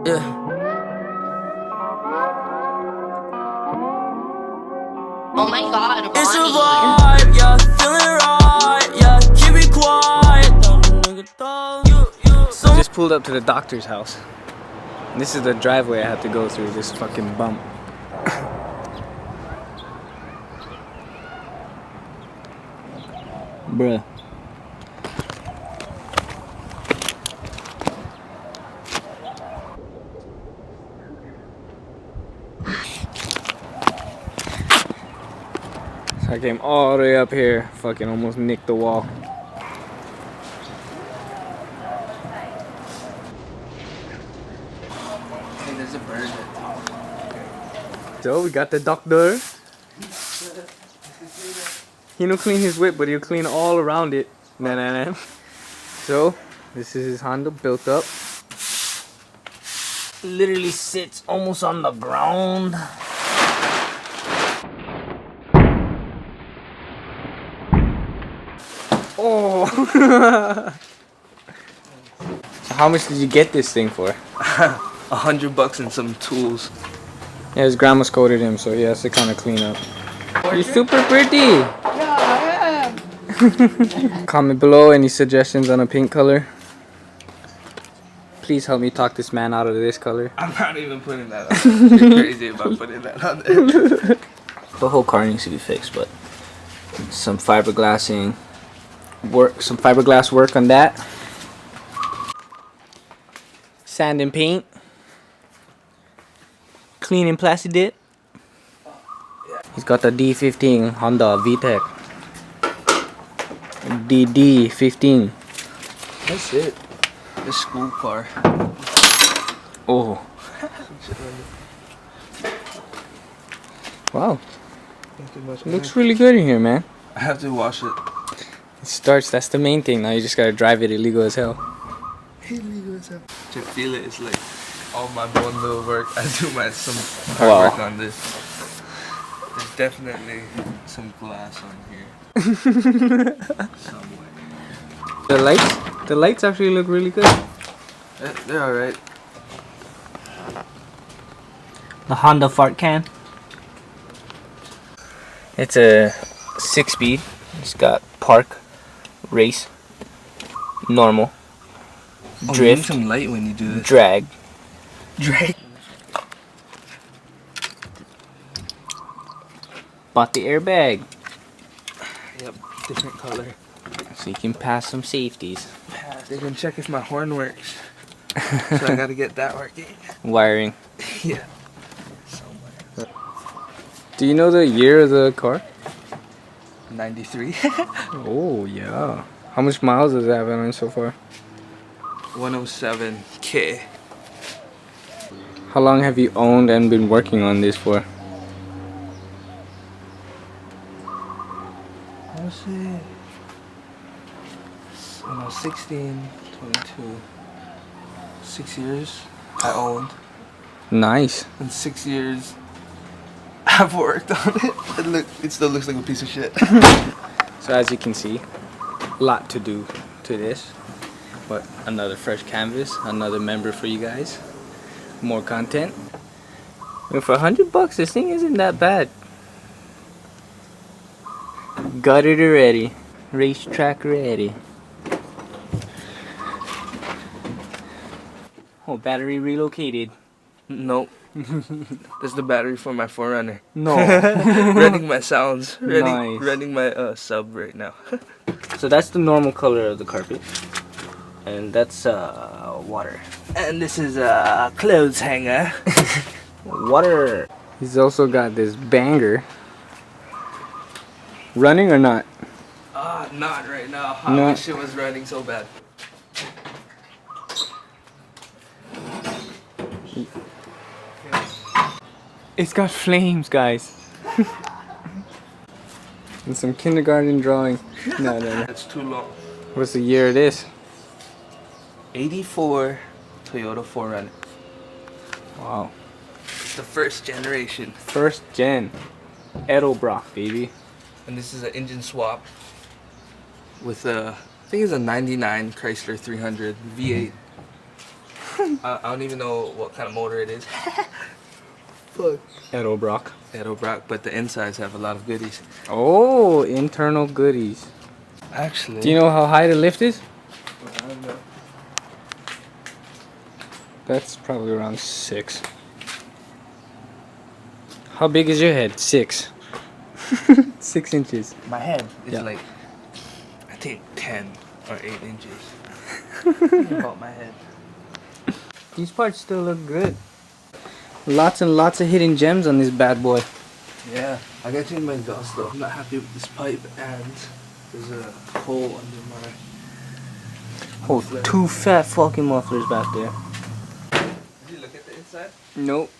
Yeah. Oh my god, It's a Ronnie. vibe, yeah, feeling right, yeah, keep it quiet. So I just pulled up to the doctor's house. This is the driveway I had to go through, this fucking bump. Bruh. So I came all the way up here, fucking almost nicked the wall. Hey, there's a bird. So we got the doctor. He don't clean his whip, but he'll clean all around it. Nah. So this is his Honda built up. Literally sits almost on the ground. Oh. So how much did you get this thing for? $100 and some tools. Yeah, his grandma's coated him, so he has to kind of clean up. You're super pretty! Yeah, I am. Comment below any suggestions on a pink color. Please help me talk this man out of this color. I'm not even putting that on. You're crazy about putting that on there. The whole car needs to be fixed, but some fiberglassing work, some fiberglass work on that. Sand and paint. Clean and plastic dip. He's got the D15 Honda VTEC. DD15. That's it. The school car. Oh. Wow. Looks really good in here, man. I have to wash it. It starts, that's the main thing. Now you just gotta drive it illegal as hell. Illegal as hell. To feel it, it's like all my one little work. I do some Wow. hard work on this. There's definitely some glass on here. Somewhere. The lights actually look really good. They're alright. The Honda fart can. It's a 6-speed. It's got park, race, normal, Oh, you need drift, some light when you do this. drag. Drag. Bought the airbag Yep, different color. so you can pass some safeties. They can check if my horn works. So I gotta get that working. Wiring. Yeah. Do you know the year of the car? 93. Oh yeah. How much miles does it have on it so far? 107K. How long have you owned and been working on this for? Let's see. When I was 16, 22. 6 years I owned. Nice. In 6 years I've worked on it. It still looks like a piece of shit. So as you can see, a lot to do to this. But another fresh canvas, another member for you guys. More content. And for $100, this thing isn't that bad. Got it already. Racetrack ready. Oh, battery relocated. Nope. That's the battery for my 4runner. No. Running my sounds. Nice. Running my sub right now. So that's the normal color of the carpet. And that's water. And this is a clothes hanger. Water. He's also got this banger. Running or not? Not right now. I No. wish it was running so bad. It's got flames, guys. And some kindergarten drawing. No. That's too long. What's the year of this? 84 Toyota 4runner. Wow. It's the first generation. First gen. Edelbrock, baby. And this is an engine swap with a, I think it's a 99 Chrysler 300 V8. I don't even know what kind of motor it is. Fuck. Ghetto Brock. Ghetto Brock, but the insides have a lot of goodies. Oh, internal goodies. Actually. Do you know how high the lift is? I don't know. That's probably around 6. How big is your head? 6. 6 inches. My head is Yeah. like, I think 10 or 8 inches. About my head. These parts still look good. Lots and lots of hidden gems on this bad boy. Yeah, I gotta change my exhaust though. I'm not happy with this pipe, and there's a hole under my. Oh, 2 fat fucking mufflers back there. Did you look at the inside? Nope.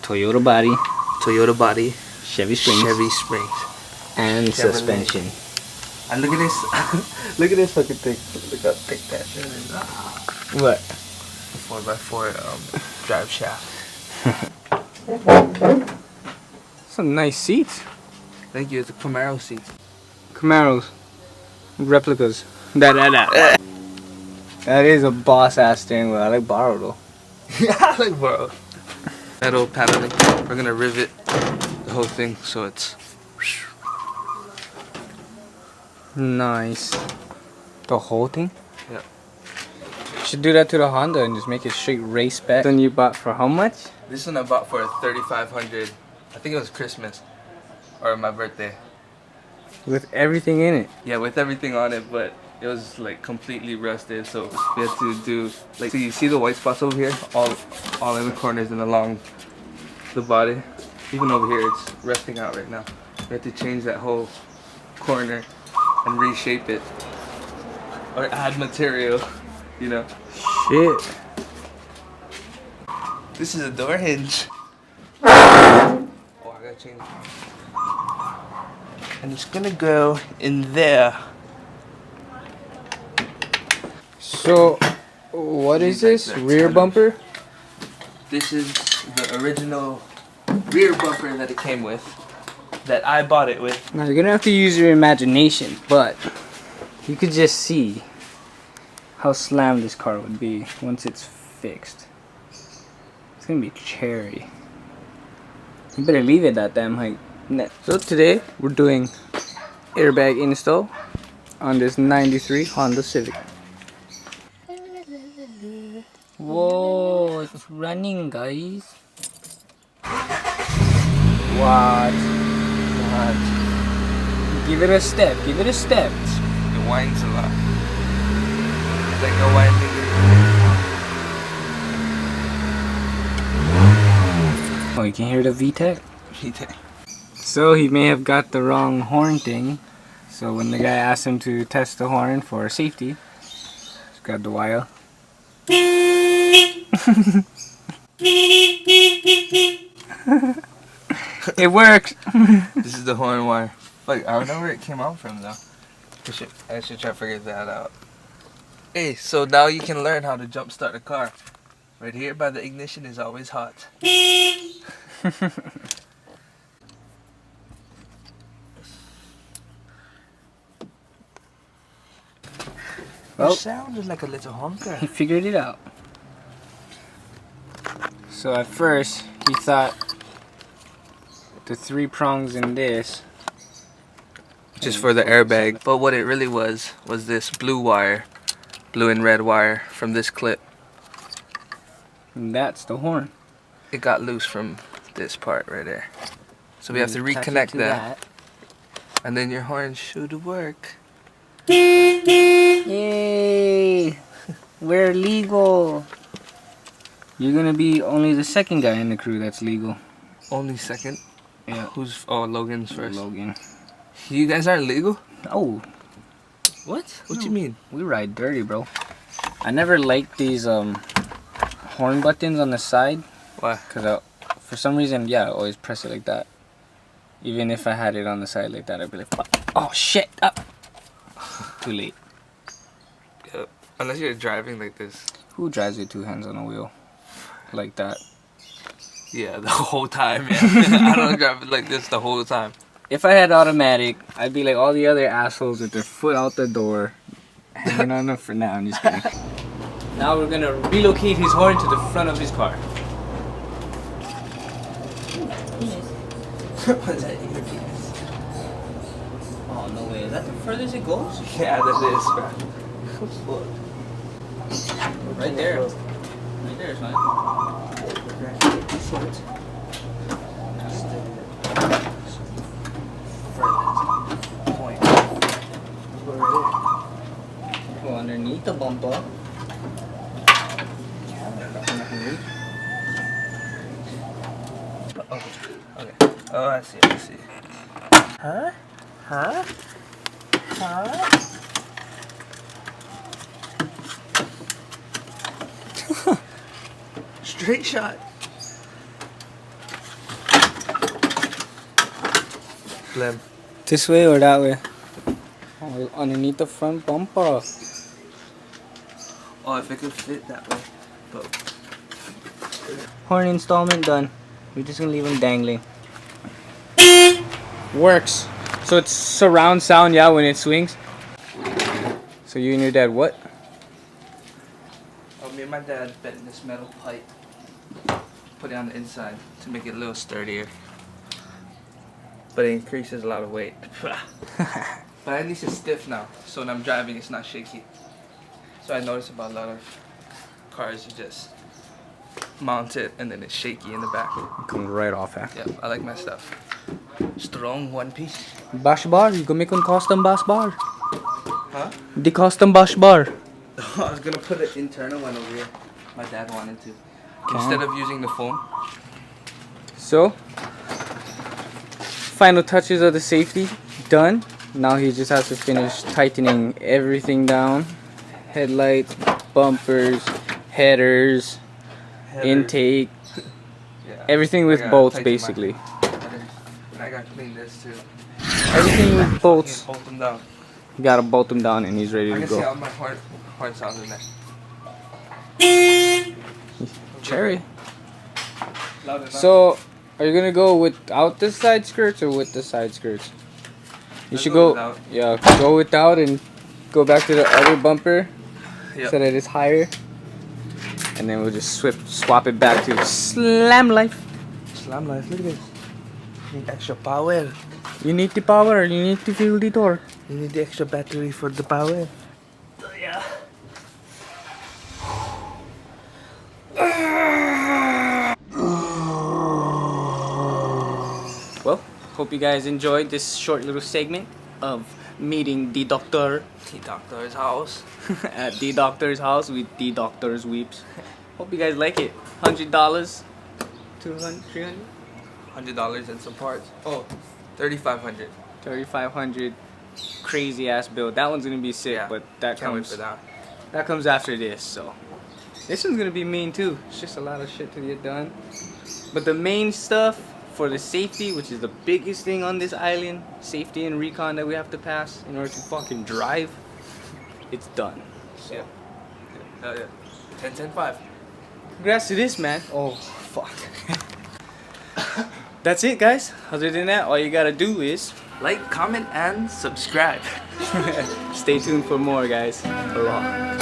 Toyota body, Toyota body, Chevy springs, Chevy springs, and Chevrolet. suspension. And look at this, look at this fucking thing. Look how thick that shit is. What? 4x4 drive shaft. Some nice seats. Thank you. It's a Camaro seat. Camaros, replicas. That is a boss ass steering wheel. I like borrow though. Yeah, I like bro. Metal paneling. We're gonna rivet the whole thing so it's. Nice. The whole thing? Yeah. Should do that to the Honda and just make it straight race spec. Then you bought for how much? This one I bought for $3,500. I think it was Christmas or my birthday. With everything in it. Yeah, with everything on it, but it was like completely rusted, so we had to do like. So you see the white spots over here, all in the corners and along the body. Even over here, it's rusting out right now. We had to change that whole corner and reshape it, or add material, you know. Shit. This is a door hinge. Oh, I gotta change it. And it's gonna go in there. So, what is this? Rear bumper? This is the original rear bumper that it came with, that I bought it with. Now you're gonna have to use your imagination, but you could just see how slammed this car would be once it's fixed. It's gonna be cherry. You better leave it that damn height. So today we're doing airbag install on this 93 Honda Civic. Whoa, it's running, guys. What? Give it a step, give it a step. It whines a lot. It's like a winding. Oh, you can hear the VTEC? So he may have got the wrong horn thing. So when the guy asked him to test the horn for safety, he's got the wire. It worked. This is the horn wire. Like, I don't know where it came out from though. I should try to figure that out. Hey, so now you can learn how to jump start a car. Right here by the ignition is always hot. Well, It sounded like a little honker. he figured it out. So at first he thought the 3 prongs in this Just for the airbag. But what it really was this blue wire, blue and red wire from this clip. and that's the horn. It got loose from this part right there. So we have to Attach it reconnect to that. And then your horn should work. Yay! We're legal. You're gonna be only the second guy in the crew that's legal. Only second. Yeah. Oh, Logan's first. Logan. You guys aren't legal? Oh, What? What you mean? we ride dirty, bro. I never liked these horn buttons on the side. Why? Cause for some reason, yeah, I always press it like that. Even if I had it on the side like that, I'd be like, oh shit, up. Too late. Yeah. Unless you're driving like this. Who drives with 2 hands on a wheel like that? Yeah, the whole time, yeah. I don't drive it like this the whole time. If I had automatic, I'd be like all the other assholes with their foot out the door, hanging on them for now. I'm just kidding. Now we're gonna relocate his horn to the front of his car. What's that? Your penis. Oh no way! Is that the furthest it goes? Yeah, that is, bro. Right there. Right there is fine. Point. Go underneath the bumper. Okay. Oh, I see. Huh? Straight shot. Slim. This way or that way? Oh, underneath the front bumper. Oh, if it could fit that way. But Horn installment done. We're just gonna leave him dangling. Works. So it's surround sound, yeah, when it swings. So you and your dad what? me and my dad bent this metal pipe, put it on the inside to make it a little sturdier. But it increases a lot of weight. But at least it's stiff now, so when I'm driving it's not shaky. So I notice about a lot of cars, you just mount it and then it's shaky in the back. It comes right off, huh? Yeah, I like my stuff strong, one piece. Bash bar, you can make one custom bash bar. Huh? The custom bash bar. I was gonna put an internal one over here. My dad wanted to. Instead of using the foam. So, final touches of the safety done. Now he just has to finish tightening everything down. Headlights, bumpers, headers, intake, Yeah. everything with I gotta bolts tighten basically. And I gotta clean this too. Everything with bolts. Bolt them down. You gotta bolt them down and he's ready I to can see go. all my horn sounds in there. Cherry. Loud enough. So, are you gonna go without the side skirts or with the side skirts? You Let's should go go. without. Yeah, go without and go back to the other bumper Yep. so that it's higher. And then we'll just swap it back to slam life. Slam life, look at this. Need extra power. You need the power. You need to feel the torque. You need the extra battery for the power. Yeah. Well, hope you guys enjoyed this short little segment of meeting the doctor The doctor's house. at the doctor's house with the doctor's weeps. Hope you guys like it. $100, $200, $300, $100 and some parts. Oh, $3,500. $3,500. Crazy ass build. That one's gonna be sick, Yeah, but that Can't wait comes for that. that comes after this. So this one's gonna be mean too. It's just a lot of shit to get done. But the main stuff for the safety, which is the biggest thing on this island, safety and recon that we have to pass in order to fucking drive, it's done. So Yeah. Hell yeah. 10, 10, 5. congrats to this, man. Oh fuck. That's it, guys. Other than that, all you gotta do is Like, comment, and subscribe. stay tuned for more, guys. Aloha.